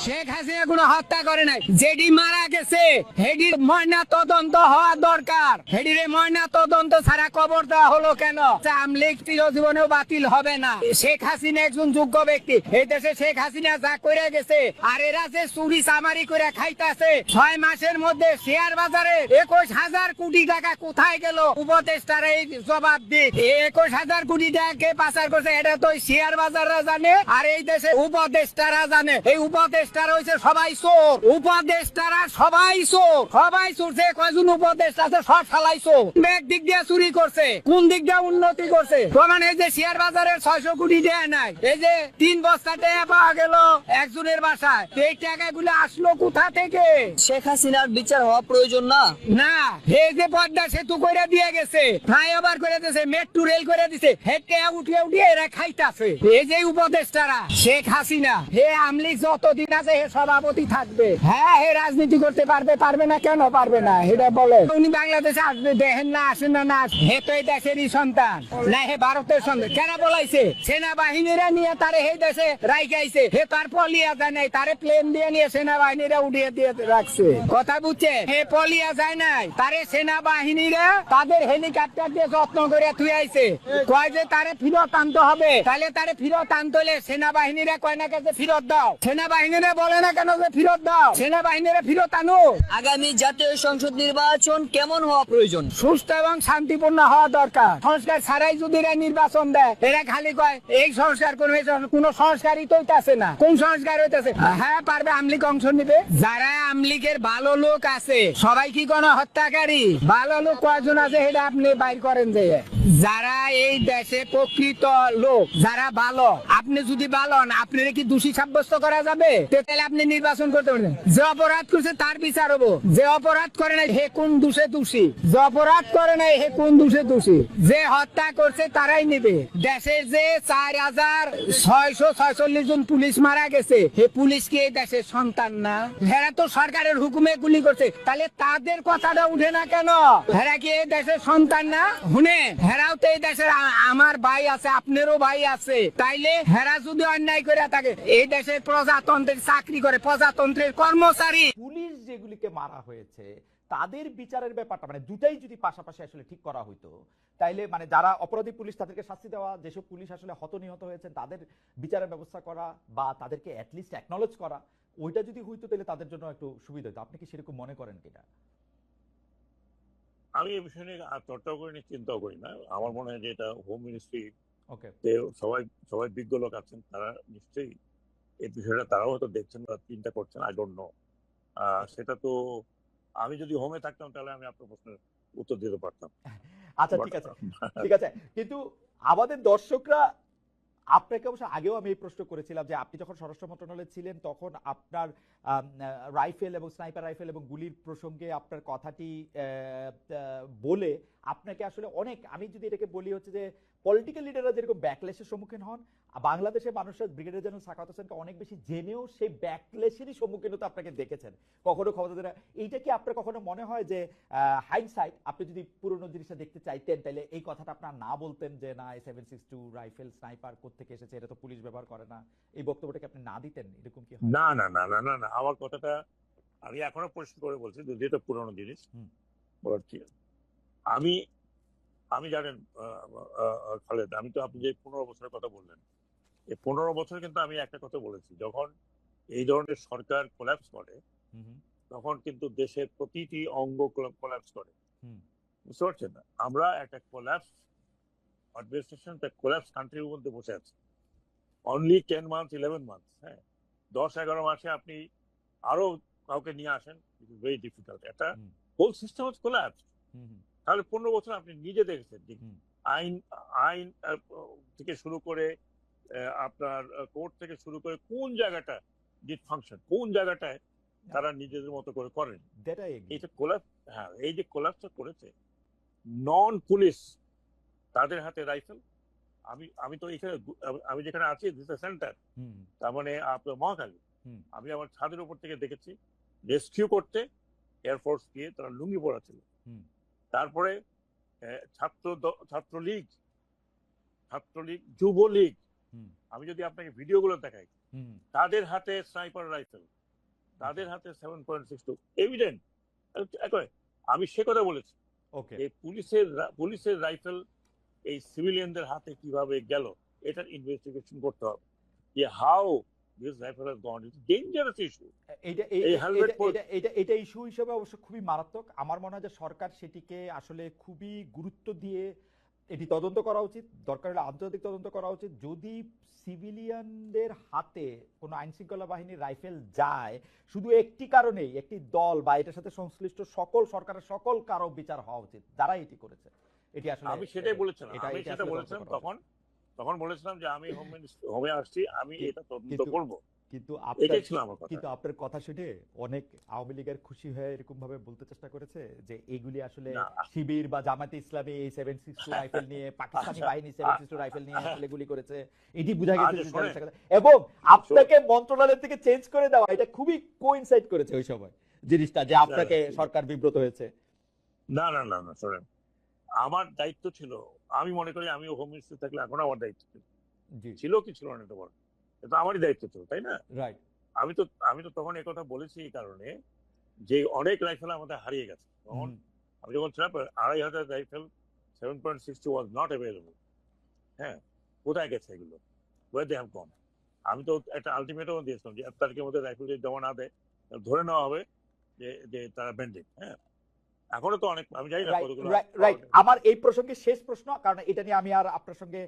শেখ হাসিনা কোনো হত্যা করে নাই। যেটি মারা গেছে হেডির ময়না তদন্ত হওয়া দরকার। হেডির ময়না তদন্ত ছাড়া কবর দেওয়া হলো কেন? আমলিগ চিরজীবনেও বাতিল হবে না। শেখ হাসিনা একজন যোগ্য ব্যক্তি। এই দেশে শেখ হাসিনা যা করে গেছে, আর এরা যে চুরি চামারি করে খাইতেছে, 6 মাসের মধ্যে শেয়ার বাজারে 21,000 কোটি টাকা কোথায় গেল? উপদেষ্টারা এই জবাব দিক। 21,000 কোটি টাকা পাচার করছে, এটা তো শেয়ার বাজাররা জানে, আর এই দেশে উপদেষ্টারা জানে। এই উপদেষ্টারা হইছে সবাই চোর। উপদেষ্টারা সবাই চোর, সবাই চোর। যে কয়জন উপদেষ্টা আছে সব শালাই চোর। এক দিক দিয়ে চুরি করছে, কোন দিক দিয়ে উন্নতি করছে? প্রমাণ এই যে শেয়ার বাজারের 600 কোটি টাকা নাই, এই যে 3 বস্তা টাকা পাওয়া গেল একজনের বাসায়, এই টাকাগুলো আসলো কোথা থেকে? শেখ হাসিনার বিচার হওয়া প্রয়োজন না? না, এই যে পদ্মা সেতু করে দিয়ে গেছে, ফ্লাইওভার করে দিয়েছে, মেট্রো রেল করে দিছে, হেঁটে উঠিয়ে উঠিয়ে এরা খাইতাছে। এই যে উপদেষ্টারা শেখ হাসিনা, হে আমলিগ যতদিন আছে হে সভাপতি থাকবে। হ্যাঁ, হে রাজনীতি করতে পারবে, পারবে না কেন পারবে না? এটা বলে উনি বাংলাদেশে আসবে, দেখেন না আসেন না, না হে তো এই দেশেরই সন্তান না, হে ভারতের সন্তান। কেন বলাইছে? সেনাবাহিনীরা নিয়ে তারে এই দেশে রাইখাইছে, হে তার পলিয়া যায় নাই, তারে প্লেন দিয়ে নিয়ে সেনাবাহিনীরা উঠিয়ে দিয়ে রাখছে। কথা বুঝছে? হে পলিয়া যায় নাই, তারে সেনাবাহিনীরা তাদের হেলিকপ্টার দিয়ে যত্ন করে থুয়াইছে। কয় যে তারে ফিরত আনতে হবে, তাহলে তারে ফিরত আনতে হলে সেনাবাহিনীরা কয় না যে ফিরত দাও, সেনাবাহিনীরা বলে না কেন যে ফিরত দাও? সেনাবাহিনীরা ফিরত আনো। আগামী জাতীয় সংসদ নির্বাচন কেমন হওয়া প্রয়োজন? সুস্থ এবং শান্তিপূর্ণ হওয়া দরকার। সংস্কার ছাড়াই যদি এরা নির্বাচন দেয়, এরা খালি কয় এই সংস্কার করবে, কোন সংস্কারই তো হইতাছে না। কোন সংস্কার হইতাছে? হ্যাঁ পারবে, আমলিগ অংশ নিবে। যারা আমলিগের ভালো লোক আছে সবাই কি কোন হত্যাকারী? ভালো লোক কয়জন আছে সেটা আপনি বাইর করেন। যে যারা এই দেশে প্রকৃত লোক, যারা ভালো, আপনি যদি ভালো হন, আপনার কি দোষী সাব্যস্ত করা যাবে? তাহলে আপনি নির্বাচন করতে পারবেন। যে অপরাধ করছে তার বিচার হবো, যে অপরাধ করে নাই হে কোন দোষে দোষী, যে অপরাধ করে নাই হে কোন দোষে দোষী, যে হত্যা করছে তারাই নিবে। দেশে যে 4,646 জন পুলিশ মারা গেছে, হে পুলিশ কি এই দেশের সন্তান না? হেরা তো সরকারের হুকুমে গুলি করছে, তাহলে তাদের কথাটা উঠে না কেন? হেরা কি এই দেশের সন্তান না? শুনে, হেরাও তো এই দেশের, আমার ভাই আছে, আপনারও ভাই আছে। তাইলে হেরা যদি অন্যায় করে থাকে, এই দেশের প্রজাতন্ত্রের চাকরি করে, প্রজাতন্ত্রের কর্মচারী। পুলিশ যেগুলিকে মারা হয়েছে তাদের বিচারের ব্যাপারটা মানে দুটাই যদি পাশাপাশি আসলে ঠিক করা হইতো, তাইলে মানে যারা অপরাধী পুলিশ তাদেরকে শাস্তি দেওয়া, যেসব পুলিশ আসলে হত নিহত হয়েছেন তাদের বিচারের ব্যবস্থা করা, বা তাদেরকে অ্যাটলিস্ট অ্যাকনলেজ করা, ওইটা যদি হইতো তাহলে তাদের জন্য একটু সুবিধা হতো। আপনি কি সেরকম মনে করেন কিনা? আমি এই বিষয় নিয়ে চর্চাও করি না, চিন্তাও করি না। আমার মনে হয় যে এটা হোম মিনিস্ট্রি, ওকে, সবাই সবাই বিজ্ঞ লোক আছেন, তারা নিশ্চয়ই এই বিষয়টা তারাও হয়তো দেখছেন বা চিন্তা করছেন। I don't know. সেটা তো আমি যদি হোমে থাকতাম তাহলে আমি আপনার প্রশ্নের উত্তর দিতে পারতাম। আচ্ছা ঠিক আছে, ঠিক আছে। কিন্তু আমাদের দর্শকরা, আপনাকে অবশ্য আগেও আমি এই প্রশ্ন করেছিলাম যে আপনি যখন স্বরাষ্ট্র মন্ত্রণালয়ে ছিলেন তখন আপনার রাইফেল এবং স্নাইপার রাইফেল এবং গুলির প্রসঙ্গে আপনার কথাটি বলে আপনাকে আসলে অনেক, আমি যদি এটাকে বলি হচ্ছে যে পলিটিক্যাল লিডাররা যেরকম ব্যাকলেশের সম্মুখীন হন, বাংলাদেশের মানুষরা ব্রিগেডিয়ার জেনারেল সাখাওয়াত হোসেনকে অনেক বেশি জেনেও সেই ব্যাকলেশেরই সম্মুখীন হতে আপনাকে দেখেছেন কখনো ক্ষমতা। এইটা কি আপনার কখনো মনে হয় যে হাইন্ডসাইট আপনি যদি পুরনো জিনিসটা দেখতে চাইতেন তাহলে এই কথাটা আপনার না বলতেন যে না 7.62 রাইফেল স্নাইপার কোত্থেকে এসেছে, এটা তো পুলিশ ব্যবহার করে না, এই বক্তব্যটাকে আপনি না দিতেন? এরকম কি হয়? না না না না না না, আমার কথাটা আমি এখনো পরিষ্কার করে বলছি, যদি এটা পুরনো জিনিস বলার কি। আমি আমি জানেন খালেদ, আমি তো আপনি যে 15 বছরের কথা বললেন, এই 15 বছর কিন্তু আমি একটা কথা বলেছি, যখন এই ধরনের সরকার কোল্যাপস করে তখন কিন্তু দেশের প্রতিটি অঙ্গ কোল্যাপস করে। বুঝতে পারছেন না? আমরা একটা কোল্যাপস অ্যাডমিনিস্ট্রেশন, কোল্যাপস কান্ট্রির মধ্যে বসে আছি। অনলি 10 মান্থস 11 মান্থস, হ্যাঁ 10-11 মাসে আপনি আরো কাউকে নিয়ে আসেন, ইট ইজ ভেরি ডিফিকাল্ট। একটা হোল সিস্টেম হচ্ছে কোল্যাপস। তাহলে 15 বছর আপনি নিজে দেখেছেন আইন আইন থেকে শুরু করে আপনার কোর্ট থেকে শুরু করে কোন জায়গাটা ডিট ফাংশন, কোন জায়গাটায় তারা নিজেদের মতো করে করেন। এইটা কোল্যাপস, হ্যাঁ এই যে কোল্যাপসটা করেছে, নন পুলিশ তাদের হাতে রাইফেল। আমি তো এখানে, আমি যেখানে আছি দিস সেন্টার, তার মানে আপনার মহাখালী, আমি আমার ছাদের উপর থেকে দেখেছি রেস্কিউ করতে এয়ারফোর্স দিয়ে তারা লুঙ্গি পরা ছিল। তারপরে ছাত্রলীগ, যুবলীগ, আমি যদি আপনাকে ভিডিওগুলো দেখাই, তাদের হাতে স্নাইপার রাইফেল, তাদের হাতে 7.62 এভিডেন্ট। আমি সে কথা বলেছি, ওকে, এই পুলিশের রাইফেল এই সিভিলিয়ানদের হাতে কিভাবে গেল, এটার ইনভেস্টিগেশন করতে হবে, যে how this rifle has gone. It's dangerous issue. এই হেলমেট এটা ইস্যু হিসেবে অবশ্য খুবই মারাত্মক। আমার মনে হয় যে সরকার সেটিকে আসলে খুবই গুরুত্ব দিয়ে এটি তদন্ত করা উচিত, দরকার হলে আন্তর্জাতিক তদন্ত করা উচিত। যদি সিভিলিয়ানদের হাতে কোনো আইন শৃঙ্খলা বাহিনীর রাইফেল যায় শুধু একটি কারণেই, একটি দল বা এটার সাথে সংশ্লিষ্ট সকল সরকারের সকল কারো বিচার হওয়া উচিত যারা এটি করেছে। এটি আসলে আমি সেটাই বলেছিলাম, আমি এটি সেটা আসলে বলেছিলাম তদন্ত করা উচিত। তখন বলেছিলাম যে আমি হোমে আসছি, আমি এটা তদন্ত করব। কিন্তু এটাই ছিল আমার কথা। কিন্তু আপনার কথা শুনে অনেক আওয়ামী লীগের খুশি হয়ে এরকম ভাবে বলতে চেষ্টা করেছে যে এগুলি আসলে না। শিবির বা জামাতে ইসলামী এই 7.62 রাইফেল নিয়ে, পাকিস্তানি বাহিনী 7.62 রাইফেল নিয়ে আসলে গুলি করেছে, এটি বোঝা গেছে যে শোনেন। জালিয়াতির কথা। এবং আপনাকে মন্ত্রণালয় থেকে চেঞ্জ করে দেওয়া এটা খুবই কোইনসাইড করেছে ওই সময় জিনিসটা, যে আপনাকে সরকার বিব্রত হয়েছে। না না না না, শোনেন, আমার দায়িত্ব ছিল, আমি মনে করি আমি হোম মিনিস্টার থাকলে এখন আমার দায়িত্ব ছিল, জি, ছিল কি ছিল না এটা বড়, এটা আমারই দায়িত্ব ছিল, তাই না? রাইট। আমি তো তখন এই কথা বলেছি এই কারণে যে অনেক রাইফেল আমাদের হারিয়ে গেছে তখন। আমি যখন ছিলাম 2,500 রাইফেল 7.62 ওয়াজ নট অ্যাভেলেবল। হ্যাঁ, কোথায় গেছে এগুলো? Where they have gone. আমি তো একটা আলটিমেটাম দিয়েছিলাম যে 1 তারিখের মধ্যে রাইফেল যদি জমা না দেয় ধরে নেওয়া হবে যে যে তারা বেন্ডিং। হ্যাঁ, এখনো তো অনেক, আমি জানি না কতগুলো। রাইট। আমার এই প্রসঙ্গে শেষ প্রশ্ন, কারণ এটা নিয়ে আমি আর আপনার সঙ্গে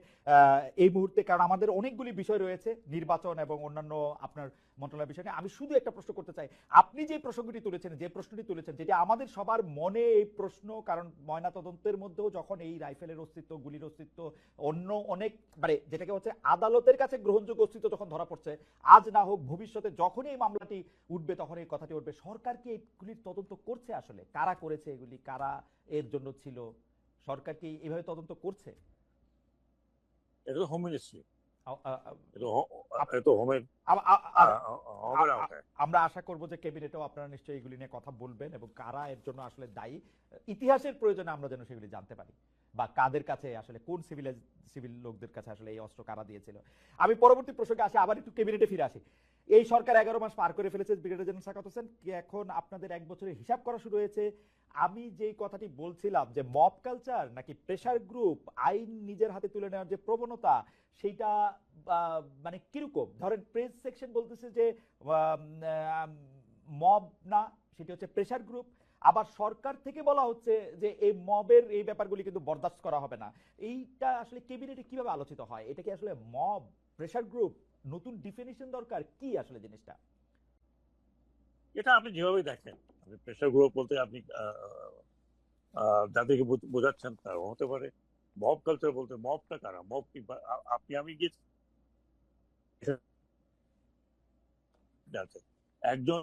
এই মুহূর্তে, কারণ আমাদের অনেকগুলি বিষয় রয়েছে নির্বাচন এবং অন্যান্য আপনার মন্ত্রণালয়ের বিষয় নিয়ে, আমি শুধু একটা প্রশ্ন করতে চাই। আপনি যে প্রসঙ্গটি তুলেছেন, যে প্রশ্নটি তুলেছেন, যেটা আমাদের সবার মনে এই প্রশ্ন, কারণ ময়না তদন্তের মধ্যেও যখন এই রাইফেলের অস্তিত্ব, গুলির অস্তিত্ব, অন্য অনেক মানে যেটাকে হচ্ছে আদালতের কাছে গ্রহণযোগ্য অস্তিত্ব যখন ধরা পড়ছে, আজ না হোক ভবিষ্যতে যখনই এই মামলাটি উঠবে তখন এই কথাটি উঠবে, সরকার কি এগুলির তদন্ত করছে? আসলে কারা করেছে এগুলি, কারা এর জন্য ছিল, সরকার কি এভাবে তদন্ত করছে? এটা তো হোম মিনিস্ট্রি, আ- আ- আ- এটা তো হোমের আ- আ- আ- হোমের আওতায়। আমরা আশা করব যে ক্যাবিনেটেও আপনারা নিশ্চয়ই এগুলি নিয়ে কথা বলবেন এবং কারা এর জন্য আসলে দায়ী, ইতিহাসের প্রয়োজনে আমরা যেন সেগুলি জানতে পারি, বা কাদের কাছে আসলে, কোন সিভিল লোকদের কাছে আসলে এই অস্ত্র কারা দিয়েছিল। আমি পরবর্তী প্রসঙ্গে আসি, আবার একটু ক্যাবিনেটে ফিরে আসি। এই সরকার 11 মাস পার করে ফেলেছে, ব্রিগেডিয়ার জেনারেল সাখাওয়াত হোসেন, কি এখন আপনাদের 1 বছরের হিসাব করা শুরু হয়েছে? আমি যেই কথাটি বলছিলাম যে মব কালচার নাকি প্রেসার গ্রুপ, আইন নিজের হাতে তুলে নেওয়ার যে প্রবণতা, সেইটা মানে কিরকম? ধরেন প্রেস সেকশন বলতেছে যে মব না, সেটি হচ্ছে প্রেসার গ্রুপ। আবার সরকার থেকে বলা হচ্ছে যে এই মবের এই ব্যাপারগুলি কিন্তু বরদাস্ত করা হবে না। এইটা আসলে ক্যাবিনেটে কিভাবে আলোচিত হয়? এটা কি আসলে মব, প্রেসার গ্রুপ, নতুন ডিফিনিশন দরকার, কি আসলে জিনিসটা? এটা আপনি যেভাবে দেখেন, আপনি প্রেশার গ্রুপ বলতে আপনি যাদেরকে বোঝাচ্ছেন তা হতে পারে। মব কালচার বলতে মবটা কারা, মব কি আপনি আমি গেছি একজন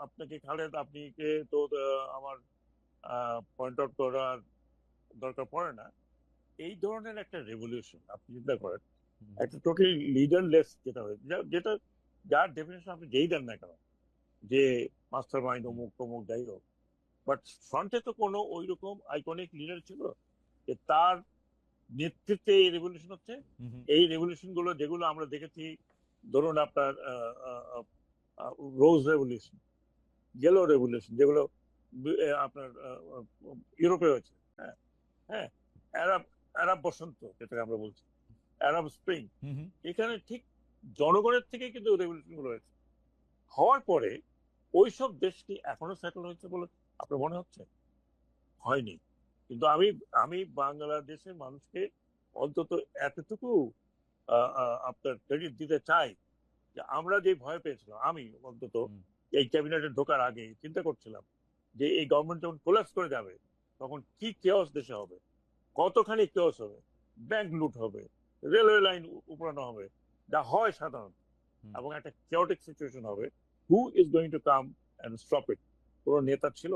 আপনাকে খালেদ, আপনি কে তো আমার পয়েন্ট আউট করার দরকার পড়ে না। এই ধরনের একটা রেভলিউশন আপনি চিন্তা করেন, একটা টোটালি লিডারলেস যেটা হয়েছে, যেটা যার ডেফিনেশন আপনি যেই দেন না কেন, যে মাস্টার মাইন্ড অমুক তমুক যাই হোক, বাট ফ্রন্টে তো কোনো ওই রকম আইকনিক লিডার ছিল যে তার নেতৃত্বে এই রেভলিউশন হচ্ছে। এই রেভলিউশন গুলো যেগুলো আমরা দেখেছি, ধরুন আপনার রোজ রেভলিউশন, ইয়েলো রেভলিউশন, যেগুলো আপনার ইউরোপে হয়েছে। হ্যাঁ হ্যাঁ, আরব আরব বসন্ত যেটাকে আমরা বলছি, আরব স্প্রিং, এখানে ঠিক জনগণের থেকে কিন্তু রেভলিউশন গুলো হয়েছে। হওয়ার পরে ওইসব দেশ কি এখনো সেটেল হয়েছে বলে আপনার মনে হচ্ছে? হয়নি। কিন্তু আমি বাংলাদেশের মানুষকে অন্তত এতটুকু আপনার ক্রেডিট দিতে চাই যে আমরা যে ভয় পেয়েছিলাম, আমি অন্তত এই ক্যাবিনেটে ঢোকার আগে চিন্তা করছিলাম যে এই গভর্নমেন্ট যখন কোলাপস করে যাবে তখন কি কেওস দেশে হবে, কতখানি কেওস হবে, ব্যাংক লুট হবে, রেলওয়ে লাইন উপড়ানো হবে, যা হয় সাধারণত, এবং একটা কেওটিক সিচুয়েশন হবে। Who is going to come and stop it? কোন নেতা ছিল?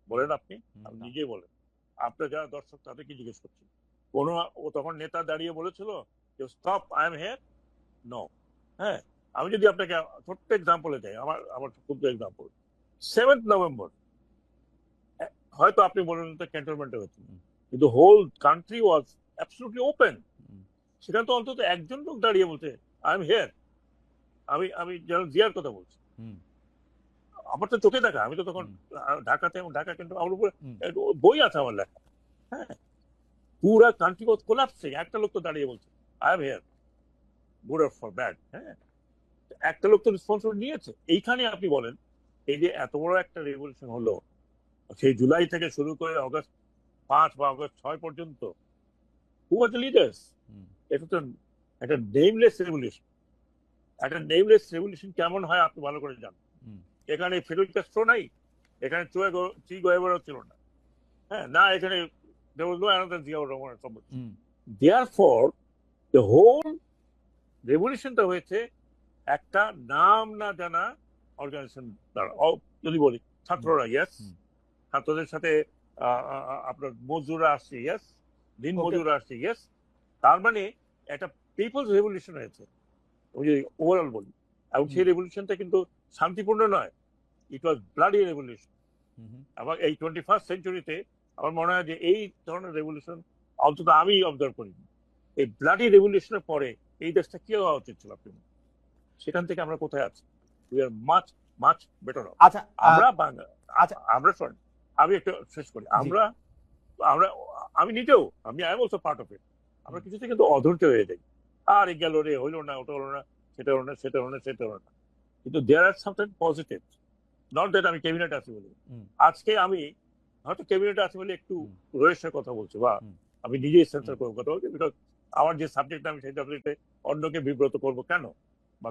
বলেন আপনি নিজেই বলেন। আপনার যারা দর্শক তাদেরকে জিজ্ঞেস করছি, কোন তখন নেতা দাঁড়িয়ে বলেছিল যে stop, I am here? No. হ্যাঁ, আমি যদি আপনাকে ছোট্ট এক্সাম্পলে যাই, আমার ক্ষুদ্র এক্সাম্পল, 7th নভেম্বর হয়তো আপনি বলেন তো ক্যান্টনমেন্টে হচ্ছে, কিন্তু whole country was absolutely open. সেখানে তো অন্তত একজন লোক দাঁড়িয়ে বলছে আই এম হিয়ার, আমি যেন জিয়ার কথা বলছি। আমার তো চোখে দেখা, আমি তো তখন ঢাকাতে, এবং ঢাকা কিন্তু আমার উপরে বই আছে আমার লেখা। হ্যাঁ, পুরা কান্ট্রি ওয়াজ কোলাপসিং, একটা লোক তো দাঁড়িয়ে বলছে I am here, good or for bad. হ্যাঁ, একটা লোক তো রেসপন্সিবিলিটি নিয়েছে। এইখানে আপনি বলেন এই যে এত বড় একটা রেভলিউশন হলো, সেই জুলাই থেকে শুরু করে অগস্ট 5 বা অগস্ট 6 পর্যন্ত, হু আর দ্য লিডার্স? এটা তো একটা নেমলেস রেভলিউশন। একটা নেমলেস রেভলিউশন কেমন হয় আপনি ভালো করে জানেন। এখানে ফিডেল ক্যাস্ট্রো নাই, এখানে চি গোয়েভারা ছিল না, হ্যাঁ, না এখানে there was no another Ziaur Rahman or somebody. Therefore, the whole রেভলিউশনটা হয়েছে একটা নাম না জানা অর্গানাইজেশন দ্বারা। যদি বলি ছাত্ররা, ইয়েস, ছাত্রদের সাথে আপনার মজদুররা আসছে, ইয়েস, দিন মজুররা আসছে, ইয়েস। তার মানে একটা পিপলস রেভলিউশন হয়েছে, আমি যদি ওভারঅল বলি। এবং সেই রেভলিউশনটা কিন্তু শান্তিপূর্ণ নয়, ইট ওয়াজ ব্লাডি রেভলিউশন। এবং এই 21st সেঞ্চুরিতে আমার মনে হয় যে এই ধরনের রেভলিউশন অন্তত আমি অবজার্ভ করিনি। এই ব্লাডি রেভলিউশনের পরে এই দেশটা কি হওয়া উচিত ছিল আপনি, সেখান থেকে আমরা কোথায় আছি? We are much much better. আচ্ছা, আমরা আমরা শোন, আমি একটু শেষ করি। আমরা আমরা আমি নিজেও, I am also part of ইট। আমরা কিছুতে কিন্তু অধৈর্য হয়ে যাই, আর গেল রে, হইলো না, ওটা হলো না, সেটা হলো না, সেটা হলো না, সেটা হলো না। কিন্তু দেয়ার আর সামথিং পজিটিভ, নট দ্যাট আমি ক্যাবিনেট আছি বলে। আজকে আমি হয়তো ক্যাবিনেটে আছি বলে একটু রয়েসের কথা বলছি, বা আমি নিজেই সেন্সার করে কথা বলছি, বিকজ আমার যে সাবজেক্ট, আমি সেই সাবজেক্টে অন্যকে বিব্রত করবো কেন, বা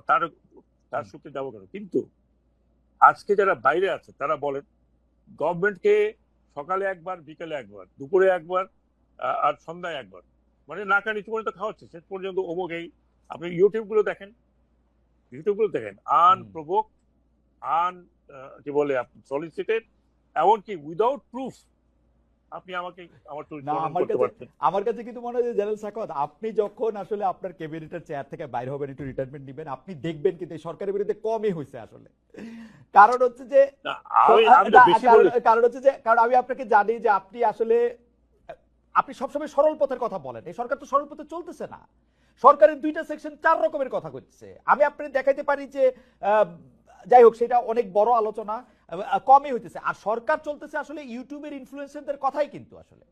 তার সূত্রে যাবো কেন। কিন্তু আজকে যারা বাইরে আছে তারা বলেন গভর্নমেন্টকে সকালে একবার, বিকেলে একবার, দুপুরে একবার, আর সন্ধ্যায় একবার, মানে নাকা নিচু করে তো খাওয়াচ্ছে শেষ পর্যন্ত অমুকেই। আপনি ইউটিউব গুলো দেখেন, আনপ্রোভোক, কি বলে, সলিসিটেড, এমনকি উইদাউট প্রুফ আপনি আমাকে আমার আমার কাছে কিন্তু মনে হয় যে জেনারেল সাখাওয়াত, আপনি যখন আসলে আপনার ক্যাবিনেটের চেয়ার থেকে বাইরে হবেন, একটু রিটায়ারমেন্ট নেবেন, আপনি দেখবেন কিন্তু এই সরকারের বিরুদ্ধে কমই হয়েছে আসলে। কারণ হচ্ছে যে কারণ আমি আপনাকে জানি যে আপনি সবসময় সরল পথের কথা বলেন। এই সরকার তো সরল পথে চলতেছে না। সরকারের 2টা সেকশন 4 রকমের কথা করছে। আমি আপনাকে দেখাইতে পারি যে যাই হোক, সেটা অনেক বড় আলোচনা, কমই হইতেছে। আর সরকার চলতেছে আসলে ইউটিউবের ইনফ্লুয়েন্সারদের কথাই, কিন্তু আসলে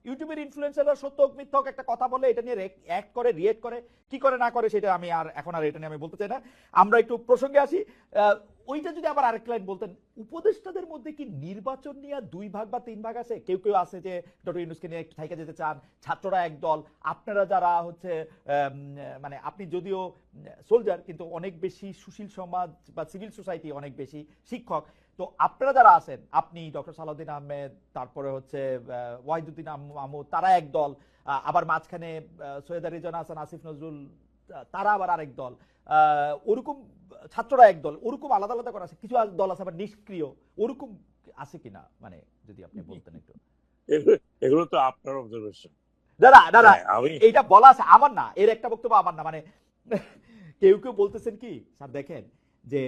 ইউটিউবের ইনফ্লুয়েন্সাররা সত্য মিথ্যক একটা কথা বলে, এটা নিয়ে অ্যাক্ট করে, রিয়েক্ট করে, কি করে না করে সেটা আমি এখন এটা নিয়ে আমি বলতে চাই না। আমরা একটু প্রসঙ্গে আসি। ওইটা যদি আবার আরেক লাইন বলতেন, উপদেষ্টাদের মধ্যে কি নির্বাচন নিয়ে 2 ভাগ বা 3 ভাগ আছে? কেউ কেউ আছে যে ডক্টর ইউনূসকে নিয়ে থাইকা যেতে চান, ছাত্ররা এক দল, আপনারা যারা হচ্ছে মানে আপনি যদিও সোলজার, কিন্তু অনেক বেশি সুশীল সমাজ বা সিভিল সোসাইটি, অনেক বেশি শিক্ষক। তো আপনারা যারা আছেন, আপনি, ডক্টর সালাউদ্দিন আহমেদ, তারপরে হচ্ছে ওয়াহিদুদ্দিন মাহমুদ, তারা এক দল, আবার মাঝখানে সৈয়দা রিজওয়ানা হাসান, আসিফ নজরুল, তারা আবার আরেক দল, ওরকম ছাত্ররা এক দল, ওরকম আলাদা আলাদা করে আছে। কিছু দল আছে আবার নিষ্ক্রিয়, ওরকম আছে কিনা, মানে যদি আপনি বলতেন একটু। এগুলো তো আপনার অবজারভেশন। দাদা এইটা বলা আছে, আমার না, এর একটা বক্তব্য আমার না। মানে কেউ কেউ বলতেছেন কি স্যার, দেখেন যে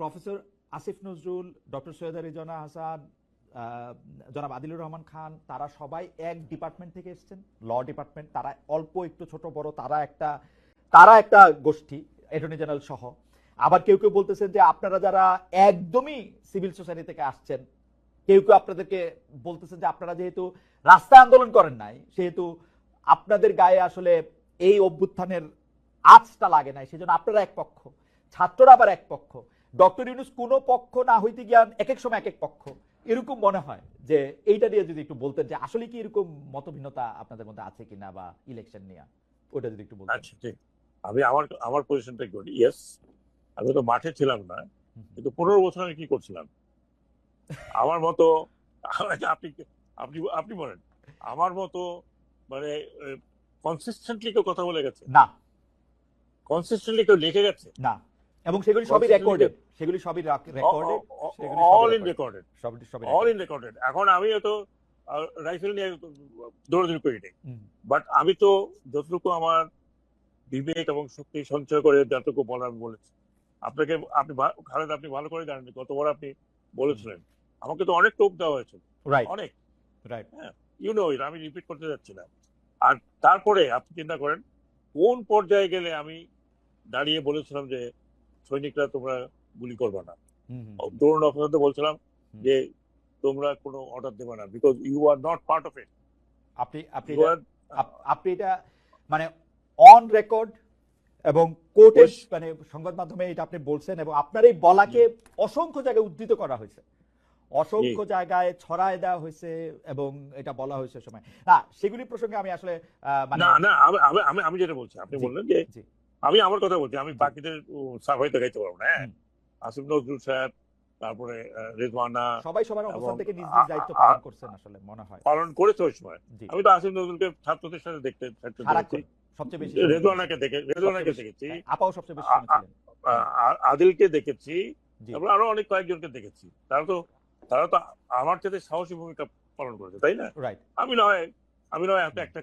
প্রফেসর আসিফ নজরুল, ডক্টর সৈয়দা রিজওয়ানা হাসান, জনাব আদিলুর রহমান খান, তারা সবাই এক ডিপার্টমেন্ট থেকে এসেছেন, ল ডিপার্টমেন্ট। তারা অল্প একটু ছোট বড়, তারা একটা গোষ্ঠী, অ্যাটর্নি জেনারেল সহ। আবার কেউ কেউ বলতেছেন যে আপনারা যারা একদমই সিভিল সোসাইটি থেকে আসছেন, কেউ কেউ আপনাদেরকে বলতেছেন যে আপনারা যেহেতু রাস্তায় আন্দোলন করেন নাই, সেহেতু আপনাদের গায়ে আসলে এই অভ্যুত্থানের আঁচটা লাগে নাই, সেজন্য আপনারা এক পক্ষ, ছাত্ররা আবার এক পক্ষ। ডক্টর ইউনূস কোনো পক্ষ না হইতে গিয়ে এক এক সময় এক এক পক্ষ, এরকম মনে হয়। যে এইটা নিয়ে যদি একটু বলতেন যে আসলে কি এরকম মতভিন্নতা আপনাদের মধ্যে আছে কিনা, বা ইলেকশন নিয়ে, ওটা যদি একটু বলতেন। আচ্ছা, ঠিক। আমি আমার পজিশনটা করি। ইয়েস, আমি তো মাঠে ছিলাম না, কিন্তু 15 বছর আমি কি করছিলাম আমার মতো, আপনি বলেন, আমার মতো মানে কনসিস্টেন্টলি কেউ কথা বলে গেছে না, কনসিস্টেন্টলি কেউ লিখে গেছে না, এবং সেগুলি সবই রেকর্ডেড, অল ইন রেকর্ডেড। এখন আমি তো রাইফেল নিয়ে দৌড়াদৌড়ি করি নাই, বাট আমি তো যতটুকু আমার বিবেক এবং শক্তি সঞ্চয় করে যতটুকু বলার আমি বলেছি আপনাকে। খালেদ, আপনি ভালো করে জানেন কতবার আপনি বলেছিলেন, আমাকে তো অনেক টোপ দেওয়া হয়েছে, অনেক। রাইট। ইউ নো আমি রিপিট করতে যাচ্ছি না। আর তারপরে আপনি চিন্তা করেন কোন পর্যায়ে গেলে আমি দাঁড়িয়ে বলেছিলাম যে সৈনিকরা তোমরা গুলি করবে না, তরুণ অফিসারদের বলছিলাম যে তোমরা কোনো অর্ডার দেবে না, because you are not part of it. আপনি আপনি You are- আপনি এটা মানে অন রেকর্ড এবং কোর্টে মানে সংবাদ মাধ্যমে এটা আপনি বলছেন, এবং আপনার এই বলাকে অসংখ্য জায়গায় উদ্ধৃত করা হয়েছে, অসংখ্য জায়গায় ছড়ায় দেওয়া হয়েছে এবং এটা বলা হয়েছে সময় না, সেগুলি প্রসঙ্গে আমি আসলে মানে না না আমি যেটা বলছি, আপনি বললেন যে জি আমি আমার কথা বলছি, আমি বাকিদের সার্ভাইতে গাইতে পারবো না। হ্যাঁ, আসিফ নজরুল সাহেব, তারপরে রেজওয়ানা সবাই সবার অবস্থান এবং থেকে নিজ নিজ দায়িত্ব পালন করছেন আসলে মনে হয়। পালন করেছে ওই সময়। জি আমি তো আসিফ নজরুলকে ছাত্রদের সাথে দেখতে দেখেছি, সারাক্ষণ সবচেয়ে বেশি রেজওয়ানাকে দেখেছি, আপাও সবচেয়ে বেশি শুনেছিলেন। আদিলকে দেখেছি, জি তারপর আরো অনেক কয়েকজনকে দেখেছি। তারা তো আমার সাথে সাহসী ভূমিকা পালন করেছে, তাই না? রাইট। আমি নয় হয়তো একটা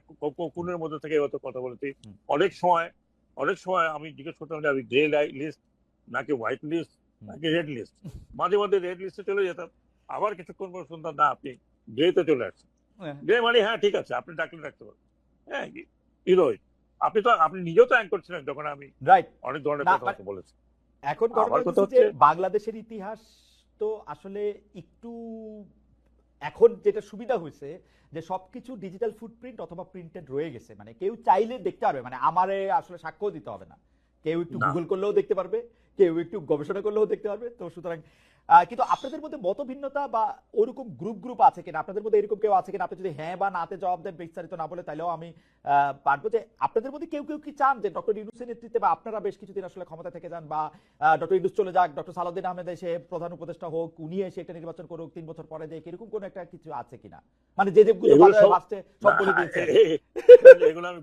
কোণের মধ্যে থেকে হয়তো কথা বলেছি। অনেক সময় আমি জিজ্ঞেস করতাম যে আমি গ্রে লিস্ট নাকি হোয়াইট লিস্ট নাকি রেড লিস্ট, মাঝে মাঝে রেড লিস্টে চলে যেতাম, আবার কিছুক্ষণ পর শুনতাম না আপনি গ্রেতে চলে আসছেন। গ্রে মানে হ্যাঁ ঠিক আছে, আপনি ডাকলে ডাকতে পারেন। হ্যাঁ, আপনি নিজেও তো অ্যাঙ্কর ছিলেন যখন আমি রাইট। অনেক ধরনের না, কথা বলেছি। এখন আমার কথা কথা হচ্ছে হচ্ছে- বাংলাদেশের ইতিহাস তো আসলে একটু এখন যেটা সুবিধা হয়েছে যে সবকিছু ডিজিটাল ফুটপ্রিন্ট অথবা প্রিন্টেড রয়ে গেছে, মানে কেউ চাইলে দেখতে পারবে, মানে আমারে আসলে সাক্ষ্য দিতে হবে না, কেউ একটু না। গুগল করলেও দেখতে পারবে, কেউ একটু গবেষণা করলেও দেখতে পারবে। তো সুতরাং কিন্তু আপনাদের মধ্যে মতভিন্নতা বা ওরকম গ্রুপ আছে কিনা, আপনাদের মধ্যে এরকম কেউ আছে কিনা, আপনি যদি হ্যাঁ বা নাতে জবাব দেন বিস্তারিত না বলে, তাইলেও আমি পারবো যে আপনাদের মধ্যে কেউ কেউ কি চান যে ডক্টর ইউনূসের নেতৃত্বে বা আপনারা বেশ কিছুদিন আসলে ক্ষমতা থেকে যান, বা ডক্টর ইউনূস চলে যাক, ডক্টর সালাউদ্দিন আহমেদ এসে প্রধান উপদেষ্টা হোক, উনি এসে একটা নির্বাচন করুক 3 বছর পরে, যে এরকম কোন একটা কিছু আছে কিনা, মানে যে গুজব এগুলো সব- ভাসছে সব বলে দিয়েছে। এগুলো আমি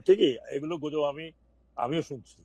ঠিকই, এগুলো গুজব আমিও শুনছি।